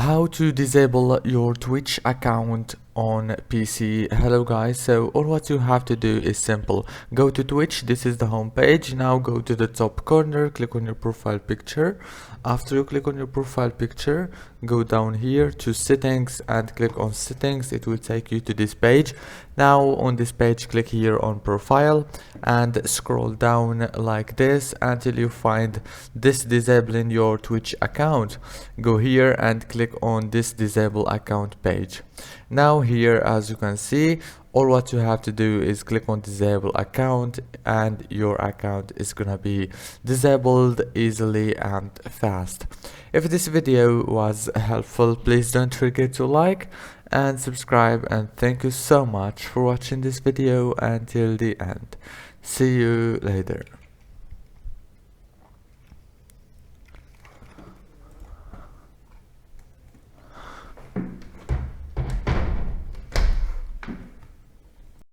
How to disable your Twitch account on PC. Hello guys, so all what you have to do is simple. Go to Twitch, this is the home page. Now go to the top corner, click on your profile picture. After you click on your profile picture, go down here to settings and click on settings. It will take you to this page. Now on this page, click here on profile and scroll down like this until you find this disabling your Twitch account. Go here and click on this disable account page. Now here, as you can see, all what you have to do is click on disable account and your account is gonna be disabled easily and fast. If this video was helpful, please don't forget to like and subscribe, and thank you so much for watching this video until the end. See you later.